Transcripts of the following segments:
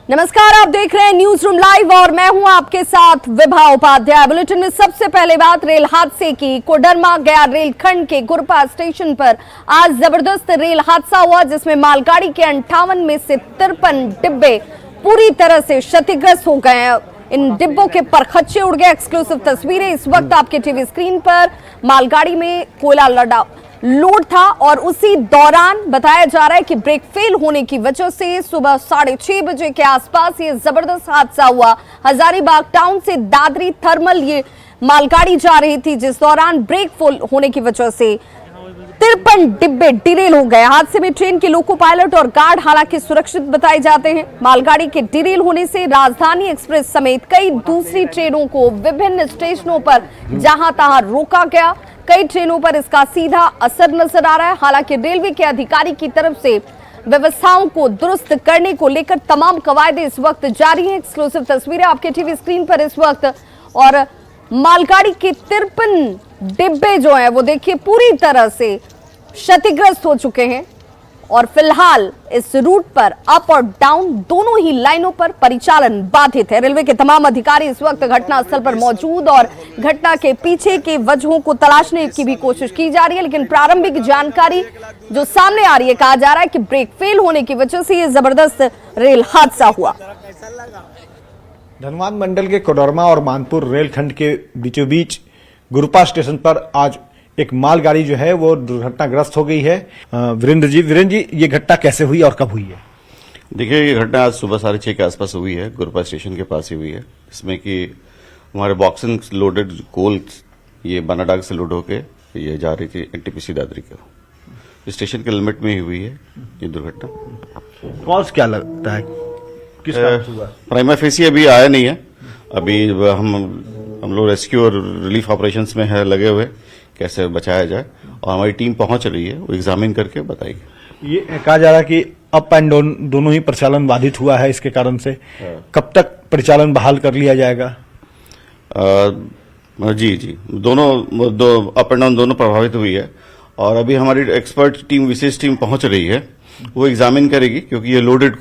नमस्कार, आप देख रहे हैं न्यूज रूम लाइव और मैं हूं आपके साथ विभा उपाध्याय। बुलेटिन में सबसे पहले बात रेल हादसे की। कोडरमा गया रेलखंड के गुरपा स्टेशन पर आज जबरदस्त रेल हादसा हुआ, जिसमें मालगाड़ी के 58 में से 53 डिब्बे पूरी तरह से क्षतिग्रस्त हो गए हैं। इन डिब्बों के परखच्चे उड़ गए। एक्सक्लूसिव तस्वीरें इस वक्त आपके टीवी स्क्रीन पर। मालगाड़ी में कोयला लोड था और उसी दौरान बताया जा रहा है कि ब्रेक फेल होने की वजह से सुबह 6:30 बजे के आसपास ये जबरदस्त हादसा हुआ। हजारीबाग टाउन से दादरी थर्मल ये मालगाड़ी जा रही थी, जिस दौरान ब्रेक फेल होने की वजह से 53 डिब्बे डिरेल हो गए। हादसे में ट्रेन के लोको पायलट और गार्ड हालांकि सुरक्षित बताए जाते हैं। मालगाड़ी के डिरेल होने से राजधानी एक्सप्रेस समेत कई दूसरी ट्रेनों को विभिन्न स्टेशनों पर जहां तहां रोका गया। कई ट्रेनों पर इसका सीधा असर नजर आ रहा है। हालांकि रेलवे के अधिकारी की तरफ से व्यवस्थाओं को दुरुस्त करने को लेकर तमाम कवायदे इस वक्त जारी हैं। एक्सक्लूसिव तस्वीरें आपके टीवी स्क्रीन पर इस वक्त। और मालगाड़ी के 53 डिब्बे जो हैं वो देखिए पूरी तरह से क्षतिग्रस्त हो चुके हैं और फिलहाल इस रूट पर अप और डाउन दोनों ही लाइनों पर परिचालन बाधित है। रेलवे के तमाम अधिकारी इस वक्त घटनास्थल पर मौजूद और घटना के पीछे के वजहों को तलाशने की भी कोशिश की जा रही है, लेकिन प्रारंभिक जानकारी जो सामने आ रही है, कहा जा रहा है कि ब्रेक फेल होने की वजह से यह जबरदस्त रेल हादसा हुआ। धनबाद मंडल के कोडरमा और मानपुर रेलखंड के बीचों बीच गुरपा स्टेशन पर आज एक मालगाड़ी जो है वो दुर्घटनाग्रस्त हो गई है। वीरेंद्र जी, ये घटना कैसे हुई और कब हुई है? देखिए, ये घटना आज सुबह 6:30 के आसपास हुई है। गुरपा स्टेशन के पास ही हुई है। इसमें कि हमारे बॉक्सिंग लोडेड कोल ये बनाडाग से लोड होके ये जा रही थी एनटीपीसी दादरी को। स्टेशन के लिमिट में ही हुई है ये दुर्घटना। कॉज क्या लगता है, किस कारण से हुआ? प्राइमा फेसी अभी आया नहीं है। अभी हम लोग रेस्क्यू और रिलीफ ऑपरेशंस में है लगे हुए, कैसे बचाया जाए, और हमारी टीम पहुंच रही है, वो एग्जामिन करके बताएगी। ये कहा जा रहा है कि अप एंड डाउन दोनों ही परिचालन बाधित हुआ है इसके कारण से। कब तक परिचालन बहाल कर लिया जाएगा? जी, दोनों अप एंड डाउन दोनों प्रभावित हुई है और अभी हमारी एक्सपर्ट टीम, विशेष टीम पहुंच रही है, वो एग्जामिन करेगी, क्योंकि ये लोडेड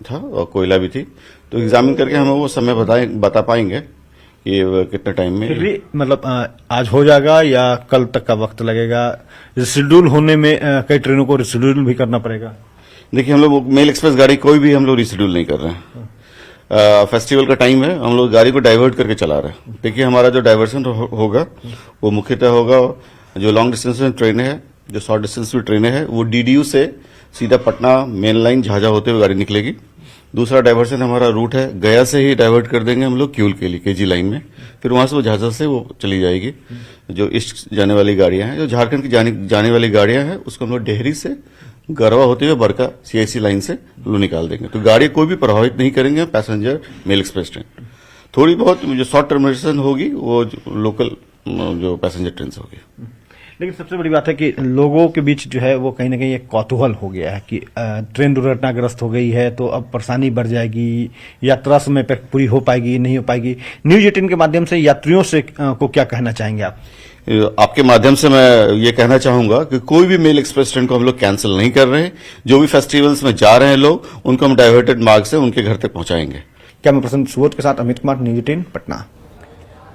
था और कोयला भी थी, तो एग्जामिन करके हमें वो समय बता पाएंगे ये कितने टाइम में। मतलब आज हो जाएगा या कल तक का वक्त लगेगा? रिशेड्यूल होने में कई ट्रेनों को रिशेड्यूल भी करना पड़ेगा। देखिए, हम लोग मेल एक्सप्रेस गाड़ी कोई भी हम लोग रिशेड्यूल नहीं कर रहे हैं। फेस्टिवल का टाइम है, हम लोग गाड़ी को डाइवर्ट करके चला रहे हैं। देखिए, हमारा जो डाइवर्सन होगा वो मुख्यतः होगा जो लॉन्ग डिस्टेंस में ट्रेनें हैं, जो शॉर्ट डिस्टेंस में ट्रेनें हैं, वो डीडीयू से सीधा पटना मेन लाइन झाझा होते हुए गाड़ी निकलेगी। दूसरा डाइवर्सन हमारा रूट है, गया से ही डाइवर्ट कर देंगे हम लोग क्यूल के लिए केजी लाइन में, फिर वहां से वो झाझा से वो चली जाएगी। जो ईस्ट जाने वाली गाड़ियां हैं, जो झारखंड की जाने वाली गाड़ियां हैं, उसको हम लोग डेहरी से गरवा होते हुए बरका सीआईसी लाइन से लोग निकाल देंगे। तो गाड़ी कोई भी प्रभावित नहीं करेंगे पैसेंजर मेल एक्सप्रेस ट्रेन। थोड़ी बहुत जो शॉर्ट टर्मिनेशन होगी वो लोकल जो पैसेंजर ट्रेन होगी। लेकिन सबसे बड़ी बात है कि लोगों के बीच जो है वो कहीं ना कहीं एक कौतूहल हो गया है कि ट्रेन दुर्घटनाग्रस्त हो गई है तो अब परेशानी बढ़ जाएगी, यात्रा समय पर पूरी हो पाएगी नहीं हो पाएगी। न्यूज 18 के माध्यम से यात्रियों से को क्या कहना चाहेंगे आप? आपके माध्यम से मैं ये कहना चाहूंगा कि कोई भी मेल एक्सप्रेस ट्रेन को हम लोग कैंसिल नहीं कर रहे हैं। जो भी फेस्टिवल्स में जा रहे हैं लोग, उनको हम डाइवर्टेड मार्ग से उनके घर तक पहुंचाएंगे। कैमरा पर्सन सुबोध के साथ अमित कुमार, न्यूज 18 पटना।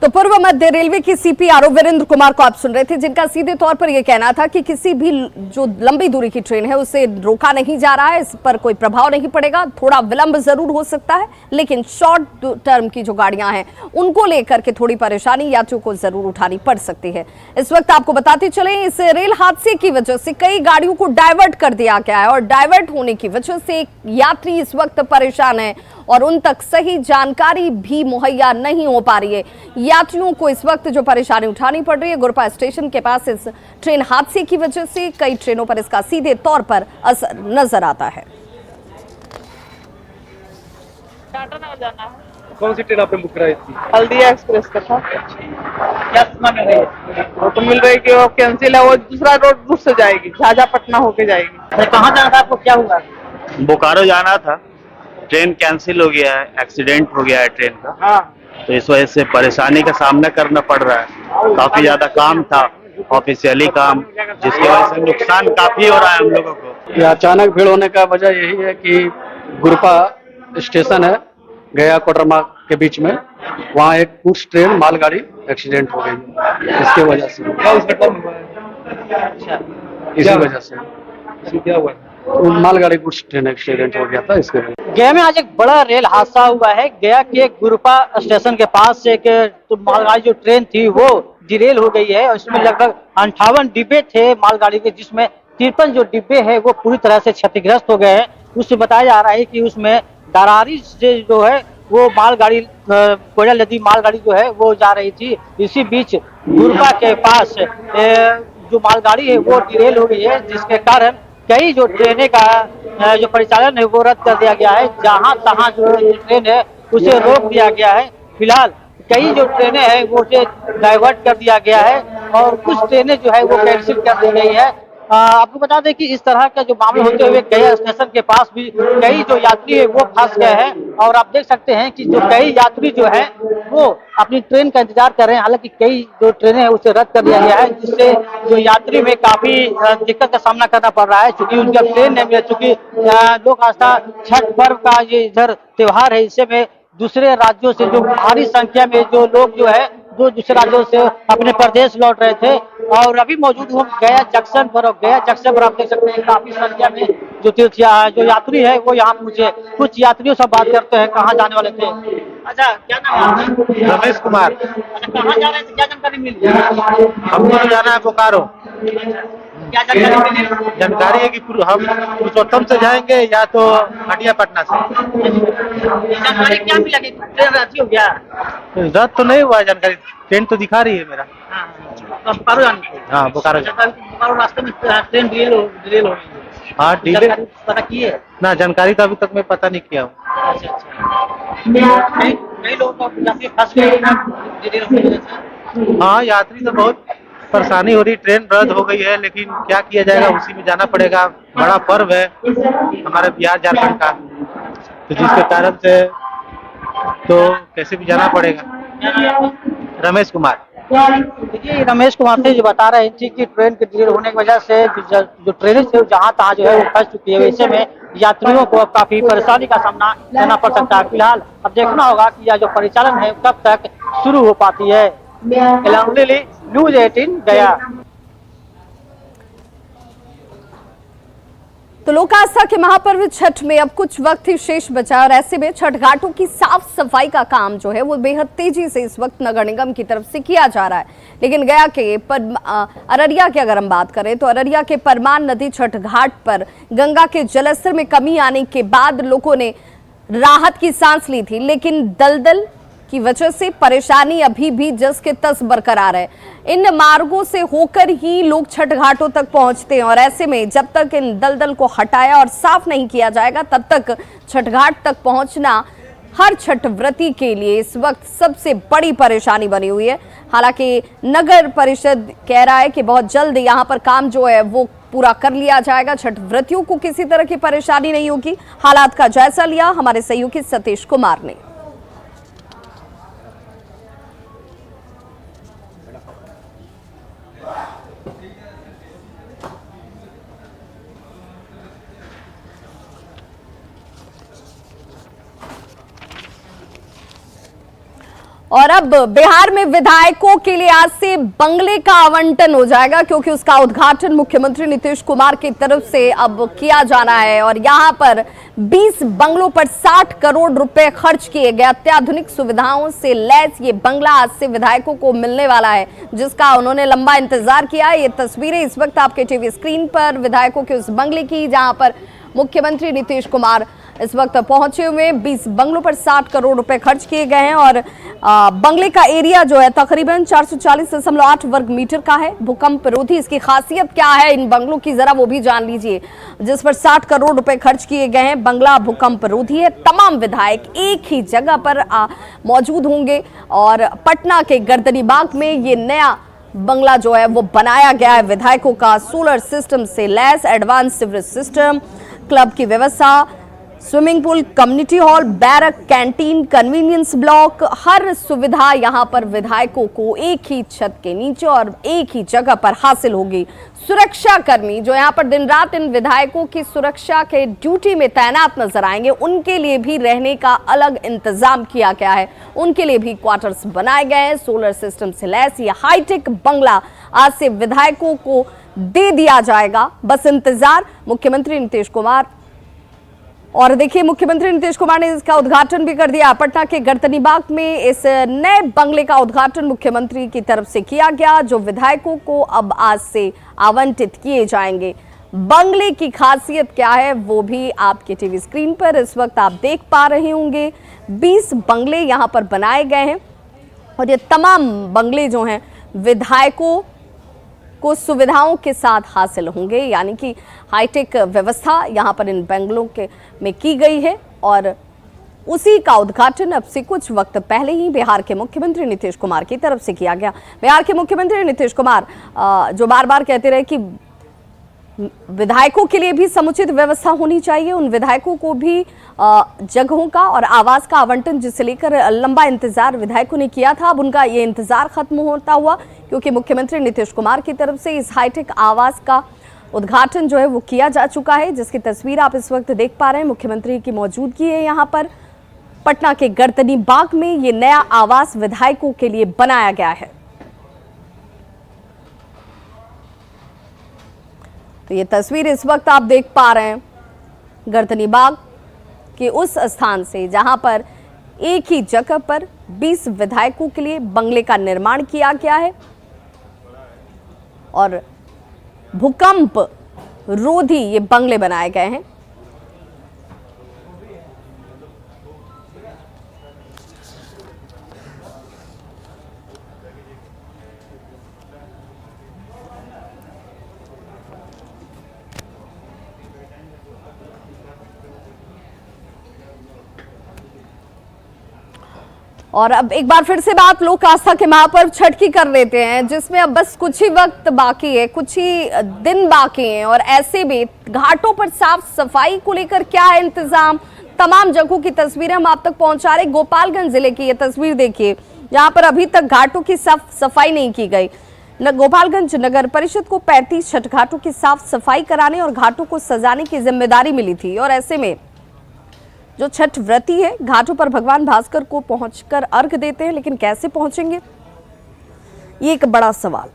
तो पूर्व मध्य रेलवे की सीपीआरओ वीरेंद्र कुमार को आप सुन रहे थे, जिनका सीधे तौर पर यह कहना था कि किसी भी जो लंबी दूरी की ट्रेन है उसे रोका नहीं जा रहा है, इस पर कोई प्रभाव नहीं पड़ेगा। थोड़ा विलंब जरूर हो सकता है, लेकिन शॉर्ट टर्म की जो गाड़ियां हैं उनको लेकर के थोड़ी परेशानी यात्रियों को जरूर उठानी पड़ सकती है। इस वक्त आपको बताते चले, इस रेल हादसे की वजह से कई गाड़ियों को डाइवर्ट कर दिया गया है और डाइवर्ट होने की वजह से यात्री इस वक्त परेशान है और उन तक सही जानकारी भी मुहैया नहीं हो पा रही है। यात्रियों को इस वक्त जो परेशानी उठानी पड़ रही है, गुरपा स्टेशन के पास इस ट्रेन हादसे की वजह से कई ट्रेनों पर इसका सीधे तौर पर असर नजर आता है। टाटानगर जाना है। कौन सी ट्रेन आपने बुक कराई थी? हल्दिया एक्सप्रेस का था। क्या सूचना मिल रही है? वो तो मिल रही है कि वो कैंसिल है, वो दूसरा रूट से जाएगी, झाझा पटना होके जाएगी। कहाँ जाना था आपको, क्या हुआ? बोकारो जाना था, ट्रेन कैंसिल हो गया है, एक्सीडेंट हो गया है ट्रेन का। हाँ, तो इस वजह से परेशानी का सामना करना पड़ रहा है। काफी ज्यादा काम था, ऑफिशियली काम, जिसकी वजह से नुकसान काफी हो रहा है हम लोगों को। ये अचानक भीड़ होने का वजह यही है कि गुरपा स्टेशन है गया कोडरमा के बीच में, वहाँ एक गुड्स ट्रेन मालगाड़ी एक्सीडेंट हो गई है। इसके वजह से क्या उस घटना में हुआ है? इसी वजह से इसमें क्या हुआ है? वो मालगाड़ी गुड्स ट्रेन एक्सीडेंट हो गया था, इसके वजह। गया में आज एक बड़ा रेल हादसा हुआ है। गया के गुरपा स्टेशन के पास एक मालगाड़ी जो ट्रेन थी वो डिरेल हो गई है और इसमें लगभग 58 डिब्बे थे मालगाड़ी के, जिसमें 53 जो डिब्बे हैं वो पूरी तरह से क्षतिग्रस्त हो गए हैं। उससे बताया जा रहा है कि उसमें दरारी से जो है वो मालगाड़ी कोयला लदी मालगाड़ी जो है वो जा रही थी। इसी बीच गुरपा के पास जो मालगाड़ी है वो डिरेल हो गई है, जिसके कारण कई जो ट्रेनें का जो परिचालन है वो रद्द कर दिया गया है। जहां तहां जो ट्रेन है उसे रोक दिया गया है। फिलहाल कई जो ट्रेनें हैं वो डाइवर्ट कर दिया गया है और कुछ ट्रेनें जो है वो कैंसिल कर दी गई है। आपको बता दें कि इस तरह का जो मामला होते हुए गया स्टेशन के पास भी कई जो यात्री है वो फंस गए हैं और आप देख सकते हैं कि जो कई यात्री जो है वो अपनी ट्रेन का इंतजार कर रहे हैं। हालांकि कई जो ट्रेनें हैं उसे रद्द कर दिया गया है, जिससे जो यात्री में काफी दिक्कत का सामना करना पड़ रहा है, क्योंकि उनका ट्रेन नहीं मिला। चूंकि लोक आस्था छठ पर्व का ये इधर त्योहार है, इससे में दूसरे राज्यों से जो भारी संख्या में जो लोग जो है जो दूसरे राज्यों से अपने प्रदेश लौट रहे थे और अभी मौजूद हूँ गया जंक्शन पर। गया जंक्शन पर आप देख सकते हैं काफी संख्या में जो जो यात्री है वो यहाँ पहुंचे। कुछ यात्रियों से बात करते हैं, कहाँ जाने वाले थे? अच्छा, क्या नाम है आपका? रमेश कुमार। अच्छा, कहाँ जा रहे थे, क्या जानकारी मिली? हमको तो जाना है बोकारो। क्या जानकारी मिली? जानकारी है कि हम पुरुषोत्तम से जाएंगे या तो हटिया पटना से। जानकारी क्या मिला कि ट्रेन रद्द हो गया? रद्द तो नहीं हुआ है, जानकारी ट्रेन तो दिखा रही है मेरा। तो बोकारो जाने थे? हाँ, बोकारो बोकारो रास्ते में ट्रेन डिले हो गई है। हाँ, डिले पता की है ना, जानकारी तो अभी तक मैं पता नहीं किया हूँ। अच्छा अच्छा, कई लोग यात्री फंस गए डिले होने की वजह से। हाँ, यात्री तो बहुत परेशानी हो रही, ट्रेन रद्द हो गई है, लेकिन क्या किया जाएगा, उसी में जाना पड़ेगा। बड़ा पर्व है हमारे बिहार झारखंड का, तो जिसके कारण से तो कैसे भी जाना पड़ेगा। रमेश कुमार। देखिए, रमेश कुमार थे जो बता रहे थे कि ट्रेन के डिले होने की वजह से जो ट्रेनें जहां तहां जो है वो फंस चुकी है। वैसे में यात्रियों को काफी परेशानी का सामना करना पड़ सकता है। फिलहाल अब देखना होगा कि यह जो परिचालन है कब तक शुरू हो पाती है। न्यूज़ 18 गया। तो लोक आस्था के महापर्व छठ में अब कुछ वक्त ही शेष बचा और ऐसे में छठ घाटों की साफ सफाई का काम जो है वो बेहद तेजी से इस वक्त नगर निगम की तरफ से किया जा रहा है। लेकिन गया के अररिया की अगर हम बात करें तो अररिया के परमान नदी छठ घाट पर गंगा के जलस्तर में कमी आने के बाद लोगों ने राहत की सांस ली थी, लेकिन दलदल की वजह से परेशानी अभी भी जस के तस बरकरार है। इन मार्गों से होकर ही लोग छठ घाटों तक पहुंचते हैं और ऐसे में जब तक इन दलदल को हटाया और साफ नहीं किया जाएगा तब तक छठ घाट तक पहुंचना हर छठ व्रती के लिए इस वक्त सबसे बड़ी परेशानी बनी हुई है। हालांकि नगर परिषद कह रहा है कि बहुत जल्द यहां पर काम जो है वो पूरा कर लिया जाएगा, छठ व्रतियों को किसी तरह की परेशानी नहीं होगी। हालात का जायजा लिया हमारे सहयोगी सतीश कुमार ने। और अब बिहार में विधायकों के लिए आज से बंगले का आवंटन हो जाएगा, क्योंकि उसका उद्घाटन मुख्यमंत्री नीतीश कुमार की तरफ से अब किया जाना है। और यहां पर 20 बंगलों पर 60 करोड़ रुपए खर्च किए गए। अत्याधुनिक सुविधाओं से लैस ये बंगला आज से विधायकों को मिलने वाला है, जिसका उन्होंने लंबा इंतजार किया। ये तस्वीरें इस वक्त आपके टीवी स्क्रीन पर विधायकों के उस बंगले की, जहां पर मुख्यमंत्री नीतीश कुमार इस वक्त पहुंचे हुए। 20 बंगलों पर 60 करोड़ रुपए खर्च किए गए हैं और बंगले का एरिया जो है तकरीबन 440.8 वर्ग मीटर का है। भूकंप रोधी, इसकी खासियत क्या है इन बंगलों की जरा वो भी जान लीजिए। जिस पर 60 करोड़ रुपए खर्च किए गए हैं। बंगला भूकंप रोधी है। तमाम विधायक एक ही जगह पर मौजूद होंगे और पटना के गर्दनी बाग में ये नया बंगला जो है वो बनाया गया है विधायकों का। सोलर सिस्टम से लैस, एडवांस सीवरेज सिस्टम, क्लब की व्यवस्था, swimming pool, community hall, barrack, canteen, convenience block, हर सुविधा यहां पर विधायकों को एक ही छत के नीचे और एक ही जगह पर हासिल होगी। सुरक्षा कर्मी जो यहां पर दिन रात इन विधायकों की सुरक्षा के ड्यूटी में तैनात नजर आएंगे, उनके लिए भी रहने का अलग इंतजाम किया गया है। उनके लिए भी क्वार्टर्स बनाए गए हैं। सोलर सिस्टम से लैस ये हाईटेक बंगला आज से विधायकों को दे दिया जाएगा। बस इंतजार मुख्यमंत्री नीतीश कुमार। और देखिए, मुख्यमंत्री नीतीश कुमार ने इसका उद्घाटन भी कर दिया। पटना के गणतंत्र बाग में इस नए बंगले का उद्घाटन मुख्यमंत्री की तरफ से किया गया, जो विधायकों को अब आज से आवंटित किए जाएंगे। बंगले की खासियत क्या है वो भी आपके टीवी स्क्रीन पर इस वक्त आप देख पा रहे होंगे। 20 बंगले यहां पर बनाए गए हैं और ये तमाम बंगले जो हैं विधायकों को सुविधाओं के साथ हासिल होंगे, यानी कि हाईटेक व्यवस्था यहां पर इन बंगलों में की गई है। और उसी का उद्घाटन अब से कुछ वक्त पहले ही बिहार के मुख्यमंत्री नीतीश कुमार की तरफ से किया गया। बिहार के मुख्यमंत्री नीतीश कुमार जो बार बार कहते रहे कि विधायकों के लिए भी समुचित व्यवस्था होनी चाहिए, उन विधायकों को भी जगहों का और आवास का आवंटन जिसे लेकर लंबा इंतजार विधायकों ने किया था, अब उनका ये इंतजार खत्म होता हुआ, क्योंकि मुख्यमंत्री नीतीश कुमार की तरफ से इस हाईटेक आवास का उद्घाटन जो है वो किया जा चुका है, जिसकी तस्वीर आप इस वक्त देख पा रहे हैं। मुख्यमंत्री की मौजूदगी है यहाँ पर पटना के गणतंत्र बाग में। ये नया आवास विधायकों के लिए बनाया गया है। तो ये तस्वीर इस वक्त आप देख पा रहे हैं गणतंत्र बाग के उस स्थान से जहां पर एक ही जगह पर 20 विधायकों के लिए बंगले का निर्माण किया गया है और भूकंप रोधी ये बंगले बनाए गए हैं। और अब एक बार फिर से बात लोक आस्था के महापर्व छठ की कर लेते हैं, जिसमें अब बस कुछ ही वक्त बाकी है, कुछ ही दिन बाकी हैं। और ऐसे में घाटों पर साफ सफाई को लेकर क्या है इंतजाम, तमाम जगहों की तस्वीरें हम आप तक पहुंचा रहे। गोपालगंज जिले की ये तस्वीर देखिए, जहां पर अभी तक घाटों की साफ सफाई नहीं की गई। गोपालगंज नगर परिषद को 35 छठ घाटों की साफ सफाई कराने और घाटों को सजाने की जिम्मेदारी मिली थी। और ऐसे में जो छठ व्रती है घाटों पर भगवान भास्कर को पहुंचकर अर्घ देते हैं, लेकिन कैसे पहुंचेंगे ये एक बड़ा सवाल।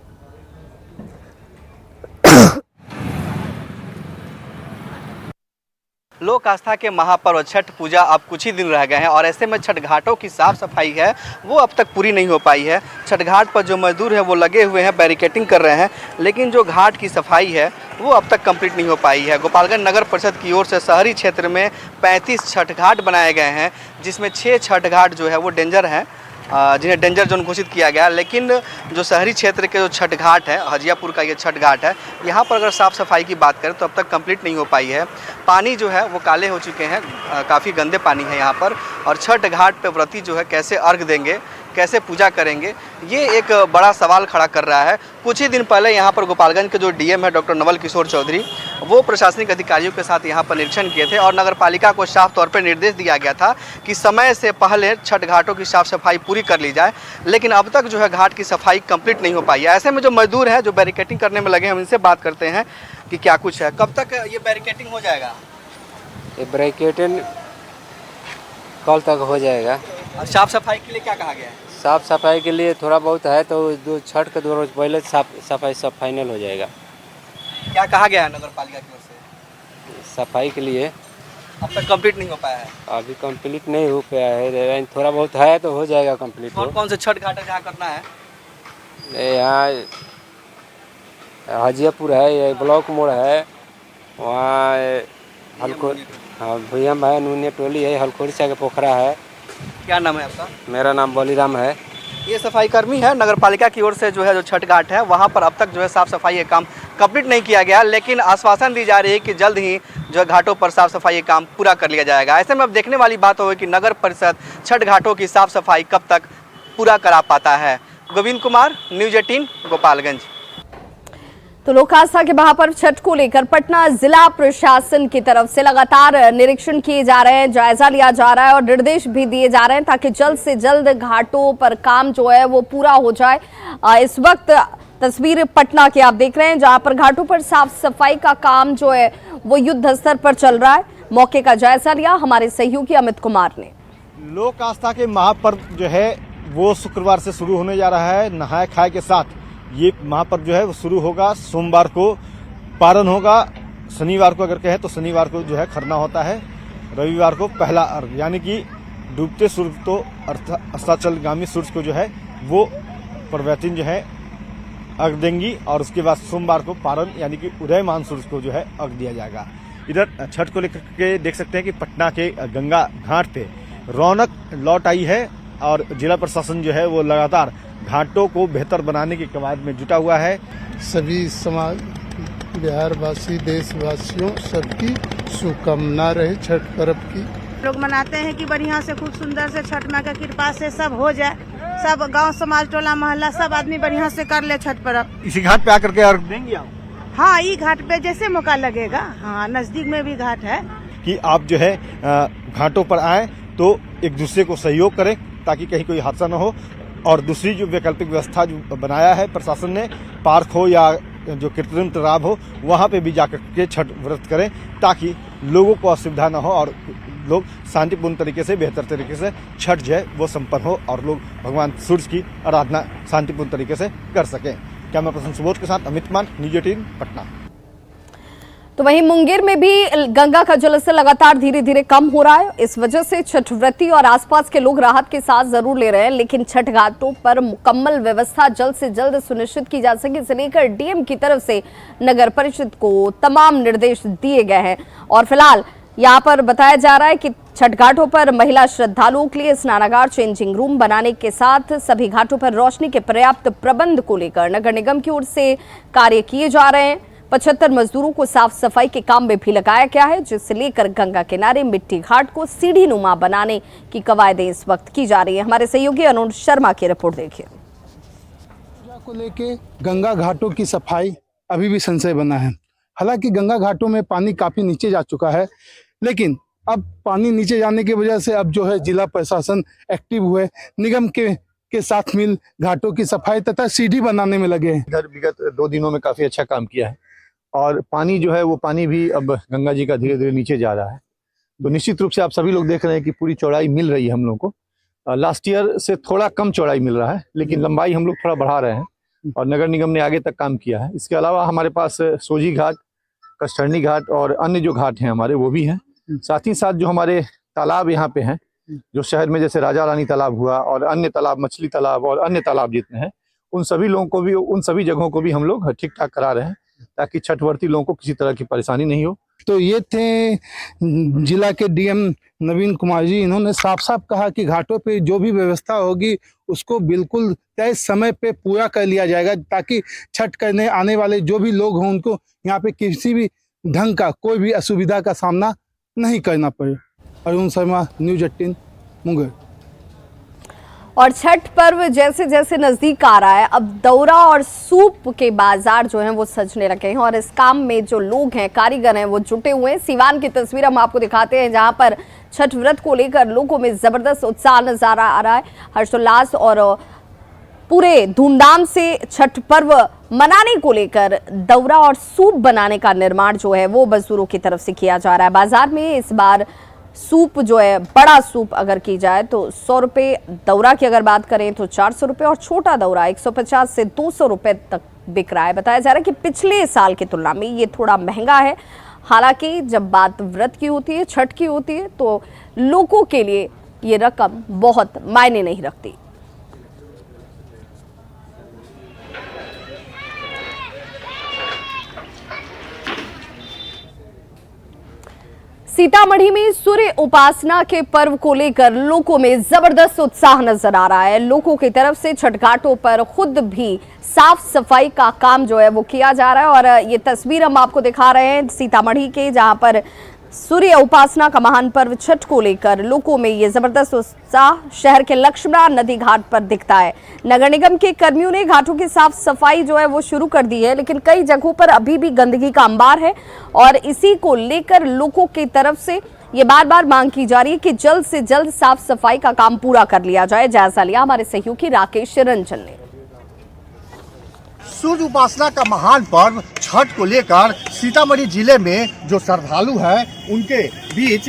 लोक आस्था के महापर्व छठ पूजा अब कुछ ही दिन रह गए हैं और ऐसे में छठ घाटों की साफ सफाई है वो अब तक पूरी नहीं हो पाई है। छठ घाट पर जो मजदूर हैं वो लगे हुए हैं, बैरिकेटिंग कर रहे हैं, लेकिन जो घाट की सफाई है वो अब तक कंप्लीट नहीं हो पाई है। गोपालगंज नगर परिषद की ओर से शहरी क्षेत्र में 35 छठ घाट बनाए गए हैं, जिसमें 6 छठ घाट जो है वो डेंजर हैं, जिन्हें डेंजर जोन घोषित किया गया। लेकिन जो शहरी क्षेत्र के जो छठ घाट है, हजियापुर का ये छठ घाट है, यहाँ पर अगर साफ़ सफाई की बात करें तो अब तक कंप्लीट नहीं हो पाई है। पानी जो है वो काले हो चुके हैं, काफ़ी गंदे पानी है यहाँ पर। और छठ घाट पे व्रती जो है कैसे अर्घ देंगे, कैसे पूजा करेंगे, ये एक बड़ा सवाल खड़ा कर रहा है। कुछ ही दिन पहले यहाँ पर गोपालगंज के जो डीएम है डॉक्टर नवल किशोर चौधरी, वो प्रशासनिक अधिकारियों के साथ यहाँ पर निरीक्षण किए थे और नगर पालिका को साफ तौर पर निर्देश दिया गया था कि समय से पहले छठ घाटों की साफ सफाई पूरी कर ली जाए, लेकिन अब तक जो है घाट की सफाई कंप्लीट नहीं हो पाई है। ऐसे में जो मजदूर हैं जो बैरिकेटिंग करने में लगे हैं, हम इनसे बात करते हैं कि क्या कुछ है, कब तक ये बैरिकेटिंग हो जाएगा? ये बैरिकेटिंग कल तक हो जाएगा। साफ सफाई के लिए क्या कहा गया है? साफ सफाई के लिए थोड़ा बहुत है, तो दो छठ के 2 रोज पहले साफ सफाई सब फाइनल हो जाएगा। क्या कहा गया है नगर पालिका की ओर से? सफाई के लिए अब तक कंप्लीट नहीं हो पाया है। अभी कंप्लीट नहीं हो पाया है, थोड़ा बहुत है तो हो जाएगा कंप्लीट। कौन कौन से छठ घाट है जहाँ करना है? यहाँ हजियापुर है, ये ब्लॉक मोड़ है, वहाँ हल्को, हाँ भूयम है, नूनिया टोली है, हलकोरिसा के पोखरा है। क्या नाम है आपका? मेरा नाम बलीराम है। ये सफाई कर्मी है नगर पालिका की ओर से जो है जो छठ घाट है वहाँ पर अब तक जो है साफ सफाई का काम कंप्लीट नहीं किया गया, लेकिन आश्वासन दी जा रही है कि जल्द ही जो है घाटों पर साफ सफाई का काम पूरा कर लिया जाएगा। ऐसे में अब देखने वाली बात होगी कि नगर परिषद छठ घाटों की साफ सफाई कब तक पूरा करा पाता है। गोविंद कुमार, न्यूज़ 18, गोपालगंज। तो लोक आस्था के महापर्व छठ को लेकर पटना जिला प्रशासन की तरफ से लगातार निरीक्षण किए जा रहे हैं, जायजा लिया जा रहा है और निर्देश भी दिए जा रहे हैं ताकि जल्द से जल्द घाटों पर काम जो है वो पूरा हो जाए। इस वक्त तस्वीर पटना की आप देख रहे हैं जहां पर घाटों पर साफ सफाई का काम जो है वो युद्ध स्तर पर चल रहा है। मौके का जायजा लिया हमारे सहयोगी अमित कुमार ने। लोक आस्था के महापर्व जो है वो शुक्रवार से शुरू होने जा रहा है। नहाय खाए के साथ ये महापर्व जो है वो शुरू होगा। सोमवार को पारण होगा, शनिवार को अगर कहें तो शनिवार को जो है खरना होता है, रविवार को पहला अर्घ यानी कि डूबते सूर्य तो अस्ताचलगामी सूर्य को जो है वो प्रवतिन जो है अर्घ देंगी और उसके बाद सोमवार को पारण यानी कि उदयमान सूर्य को जो है अर्घ दिया जाएगा। इधर छठ को लेकर के देख सकते हैं कि पटना के गंगा घाट पे रौनक लौट आई है और जिला प्रशासन जो है वो लगातार घाटों को बेहतर बनाने की कवायद में जुटा हुआ है। सभी समाज, बिहारवासी, देशवासियों सबकी शुभकामना रहे छठ पर्व की। लोग मनाते हैं कि बढ़िया से खूब सुंदर से छठ माँ की कृपा से सब हो जाए, सब गांव समाज टोला मोहल्ला सब आदमी बढ़िया से कर ले छठ पर्व। इसी घाट पे आकर के अर्घ देंगे आप? हाँ, ये घाट पे जैसे मौका लगेगा। हाँ, नजदीक में भी घाट है कि आप जो है घाटों पर आए तो एक दूसरे को सहयोग करें ताकि कहीं कोई हादसा न हो। और दूसरी जो वैकल्पिक व्यवस्था जो बनाया है प्रशासन ने, पार्क हो या जो कृत्रिम तालाब हो वहां पे भी जाकर के छठ व्रत करें ताकि लोगों को असुविधा न हो और लोग शांतिपूर्ण तरीके से, बेहतर तरीके से छठ जो है वो संपन्न हो और लोग भगवान सूर्य की आराधना शांतिपूर्ण तरीके से कर सकें। कैमरा पर्सन सुबोध के साथ अमित मान, न्यूज 18 पटना। तो वहीं मुंगेर में भी गंगा का जलस्तर लगातार धीरे धीरे कम हो रहा है। इस वजह से छठ व्रती और आसपास के लोग राहत के साथ जरूर ले रहे हैं, लेकिन छठ घाटों पर मुकम्मल व्यवस्था जल्द से जल्द सुनिश्चित की जा सके, इसे लेकर डीएम की तरफ से नगर परिषद को तमाम निर्देश दिए गए हैं। और फिलहाल यहाँ पर बताया जा रहा है कि छठ घाटों पर महिला श्रद्धालुओं के लिए स्नानागार, चेंजिंग रूम बनाने के साथ सभी घाटों पर रोशनी के पर्याप्त प्रबंध को लेकर नगर निगम की ओर से कार्य किए जा रहे हैं। 75 मजदूरों को साफ सफाई के काम में भी लगाया गया है, जिससे लेकर गंगा किनारे मिट्टी घाट को सीढ़ी नुमा बनाने की कवायदें इस वक्त की जा रही है। हमारे सहयोगी अनुज शर्मा की रिपोर्ट देखिए। पूजा को लेके गंगा घाटों की सफाई अभी भी संशय बना है। हालांकि गंगा घाटों में पानी काफी नीचे जा चुका है, लेकिन अब पानी नीचे जाने की वजह से अब जो है जिला प्रशासन एक्टिव हुए, निगम के साथ मिल घाटों की सफाई तथा सीढ़ी बनाने में लगे हैं। इधर विगत 2 दिनों में काफी अच्छा काम किया है और पानी जो है वो पानी भी अब गंगा जी का धीरे धीरे नीचे जा रहा है। तो निश्चित रूप से आप सभी लोग देख रहे हैं कि पूरी चौड़ाई मिल रही है हम लोग को। लास्ट ईयर से थोड़ा कम चौड़ाई मिल रहा है, लेकिन लंबाई हम लोग थोड़ा बढ़ा रहे हैं और नगर निगम ने आगे तक काम किया है। इसके अलावा हमारे पास सोजी घाट, कष्टर्नी घाट और अन्य जो घाट हैं हमारे वो भी हैं। साथ ही साथ जो हमारे तालाब यहाँ पे हैं, जो शहर में जैसे राजा रानी तालाब हुआ और अन्य तालाब, मछली तालाब और अन्य तालाब जितने हैं, उन सभी लोगों को भी, उन सभी जगहों को भी हम लोग ठीक ठाक करा रहे हैं ताकि छठवर्ती लोगों को किसी तरह की परेशानी नहीं हो। तो ये थे जिला के डीएम नवीन कुमार जी। इन्होंने साफ साफ कहा कि घाटों पे जो भी व्यवस्था होगी उसको बिल्कुल तय समय पे पूरा कर लिया जाएगा ताकि छठ करने आने वाले जो भी लोग हों उनको यहाँ पे किसी भी ढंग का कोई भी असुविधा का सामना नहीं करना पड़े। अरुण शर्मा, न्यूज 18 मुंगेर। और छठ पर्व जैसे जैसे नजदीक आ रहा है, अब दौरा और सूप के बाजार जो हैं वो सजने लगे हैं और इस काम में जो लोग हैं, कारीगर हैं, वो जुटे हुए हैं। सीवान की तस्वीर हम आपको दिखाते हैं जहां पर छठ व्रत को लेकर लोगों में जबरदस्त उत्साह नजर आ रहा है, हर्षोल्लास और पूरे धूमधाम से छठ पर्व मनाने को लेकर दौरा और सूप बनाने का निर्माण जो है वो मजदूरों की तरफ से किया जा रहा है। बाजार में इस बार सूप जो है, बड़ा सूप अगर की जाए तो 100 रुपये, दौरा की अगर बात करें तो 400 रुपये और छोटा दौरा 150 से 200 रुपये तक बिक रहा है। बताया जा रहा है कि पिछले साल की तुलना में ये थोड़ा महंगा है। हालांकि जब बात व्रत की होती है, छठ की होती है, तो लोगों के लिए ये रकम बहुत मायने नहीं रखती। सीतामढ़ी में सूर्य उपासना के पर्व को लेकर लोगों में जबरदस्त उत्साह नजर आ रहा है। लोगों की तरफ से छठ घाटों पर खुद भी साफ सफाई का काम जो है वो किया जा रहा है और ये तस्वीर हम आपको दिखा रहे हैं सीतामढ़ी के, जहां पर सूर्य उपासना का महान पर्व छठ को लेकर लोगों में ये जबरदस्त उत्साह शहर के लक्ष्मणा नदी घाट पर दिखता है। नगर निगम के कर्मियों ने घाटों की साफ सफाई जो है वो शुरू कर दी है, लेकिन कई जगहों पर अभी भी गंदगी का अंबार है और इसी को लेकर लोगों की तरफ से ये बार बार मांग की जा रही है कि जल्द से जल्द साफ सफाई का काम पूरा कर लिया जाए। जायजा लिया हमारे सहयोगी राकेश रंजन ने। सूर्य उपासना का महान पर्व छठ को लेकर सीतामढ़ी जिले में जो श्रद्धालु हैं उनके बीच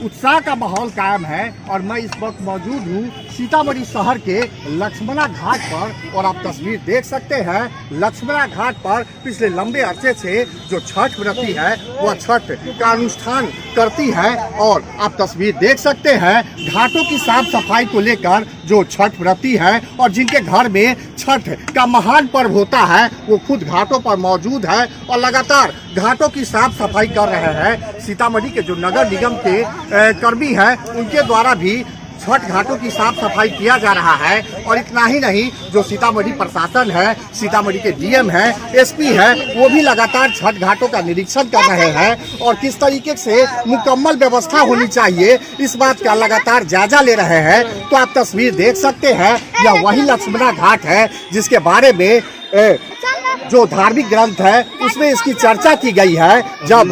उत्साह का माहौल कायम है और मैं इस वक्त मौजूद हूँ सीतामढ़ी शहर के लक्ष्मणा घाट पर और आप तस्वीर देख सकते हैं। लक्ष्मणा घाट पर पिछले लंबे अरसे से जो छठ व्रती है वह छठ का अनुष्ठान करती है और आप तस्वीर देख सकते हैं घाटों की साफ सफाई को लेकर जो छठ व्रती है और जिनके घर में छठ का महान पर्व होता है वो खुद घाटों पर मौजूद है और लगातार घाटों की साफ सफाई कर रहे हैं। सीतामढ़ी के जो नगर निगम के कर्मी हैं उनके द्वारा भी छठ घाटों की साफ सफाई किया जा रहा है और इतना ही नहीं जो सीतामढ़ी प्रशासन है, सीतामढ़ी के डीएम है, एसपी है, वो भी लगातार छठ घाटों का निरीक्षण कर रहे हैं और किस तरीके से मुकम्मल व्यवस्था होनी चाहिए इस बात का लगातार जायजा ले रहे हैं। तो आप तस्वीर देख सकते हैं यह वही लक्ष्मणा घाट है जिसके बारे में जो धार्मिक ग्रंथ है उसमें इसकी चर्चा की गई है। जब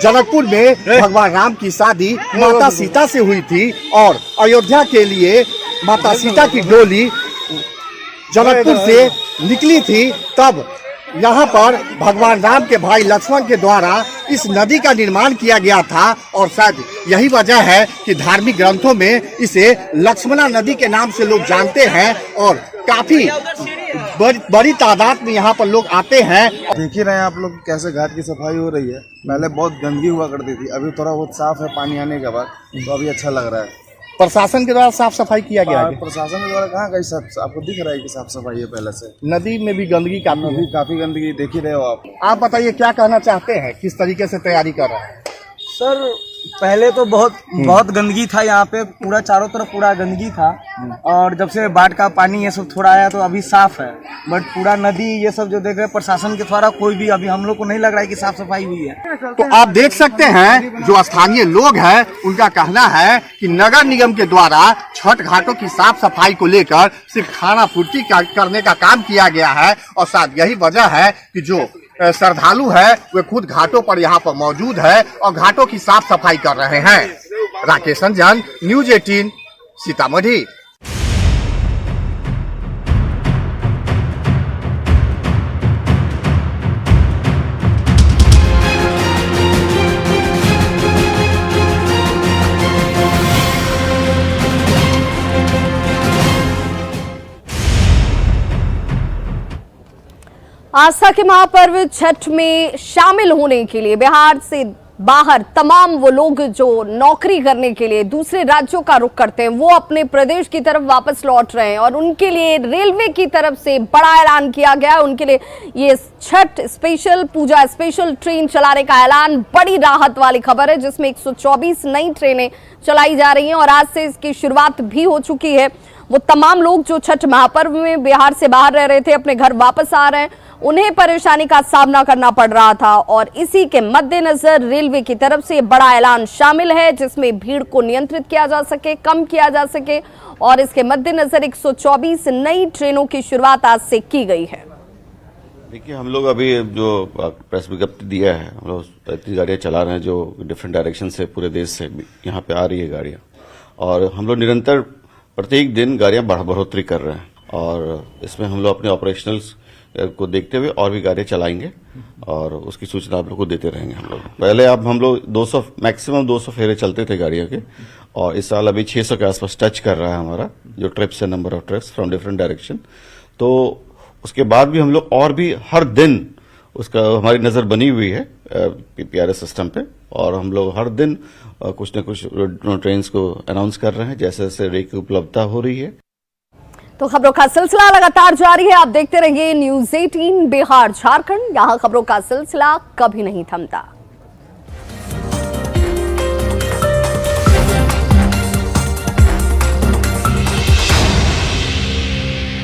जनकपुर में भगवान राम की शादी माता सीता से हुई थी और अयोध्या के लिए माता सीता की डोली जनकपुर से निकली थी, तब यहाँ पर भगवान राम के भाई लक्ष्मण के द्वारा इस नदी का निर्माण किया गया था और शायद यही वजह है कि धार्मिक ग्रंथों में इसे लक्ष्मणा नदी के नाम से लोग जानते हैं और काफी बड़ी तादाद में यहाँ पर लोग आते हैं। देख ही रहे हैं आप लोग कैसे घाट की सफाई हो रही है। पहले बहुत गंदगी हुआ करती थी, अभी थोड़ा बहुत साफ है पानी आने के बाद, तो अभी अच्छा लग रहा है। प्रशासन के द्वारा साफ सफाई किया गया है। प्रशासन के द्वारा कहाँ कहीं सब आपको दिख रहा है कि साफ सफाई है पहले से। नदी में भी गंदगी काफी गंदगी देख ही रहे हो आप। आप बताइए क्या कहना चाहते हैं, किस तरीके से तैयारी कर रहे हैं? सर पहले तो बहुत गंदगी था यहाँ पे, पूरा चारों तरफ पूरा गंदगी था और जब से बाढ़ का पानी ये सब थोड़ा आया तो अभी साफ है, बट पूरा नदी ये सब जो देख रहे हैं प्रशासन के द्वारा कोई भी अभी हम लोग को नहीं लग रहा है कि साफ सफाई हुई है। तो आप देख सकते हैं जो स्थानीय लोग हैं उनका कहना है कि नगर निगम के द्वारा छठ घाटों की साफ सफाई को लेकर सिर्फ खाना पूर्ति करने का काम किया गया है और शायद यही वजह है कि जो श्रद्धालु है वे खुद घाटों पर यहाँ पर मौजूद है और घाटों की साफ सफाई कर रहे हैं। राकेश रंजन, न्यूज़ 18 सीतामढ़ी। आस्था के महापर्व छठ में शामिल होने के लिए बिहार से बाहर तमाम वो लोग जो नौकरी करने के लिए दूसरे राज्यों का रुख करते हैं वो अपने प्रदेश की तरफ वापस लौट रहे हैं और उनके लिए रेलवे की तरफ से बड़ा ऐलान किया गया है। उनके लिए ये छठ स्पेशल पूजा स्पेशल ट्रेन चलाने का ऐलान बड़ी राहत वाली खबर है, जिसमें 124 नई ट्रेनें चलाई जा रही हैं और आज से इसकी शुरुआत भी हो चुकी है। वो तमाम लोग जो छठ महापर्व में बिहार से बाहर रह रहे थे अपने घर वापस आ रहे हैं, उन्हें परेशानी का सामना करना पड़ रहा था और इसी के मद्देनजर रेलवे की तरफ से बड़ा ऐलान शामिल है जिसमें भीड़ को नियंत्रित किया जा सके, कम किया जा सके और इसके मद्देनजर 124 नई ट्रेनों की शुरुआत आज से की गई है। देखिए हम लोग अभी जो प्रेस विज्ञप्ति दिया है, हम लोग इतनी गाड़ियां चला रहे हैं जो डिफरेंट डायरेक्शन से पूरे देश से यहाँ पे आ रही है गाड़ियां और हम लोग निरंतर प्रत्येक दिन गाड़ियां बढ़ोतरी कर रहे हैं और इसमें हम लोग अपने ऑपरेशनल्स को देखते हुए और भी गाड़ियां चलाएंगे और उसकी सूचना आप लोग को देते रहेंगे। हम लोग पहले अब हम लोग 200 मैक्सिमम 200 फेरे चलते थे गाड़ियों के और इस साल अभी 600 के आसपास टच कर रहा है हमारा जो ट्रिप्स है, number of trips from different direction. तो उसके बाद भी हम लोग और भी हर दिन उसका हमारी नजर बनी हुई है पीआरएस सिस्टम पे और हम लोग हर दिन कुछ न कुछ ट्रेन को अनाउंस कर रहे हैं जैसे जैसे रेल की उपलब्धता हो रही है। तो खबरों का सिलसिला लगातार जारी है, आप देखते रहिए न्यूज़ 18 बिहार झारखंड, यहाँ खबरों का सिलसिला कभी नहीं थमता।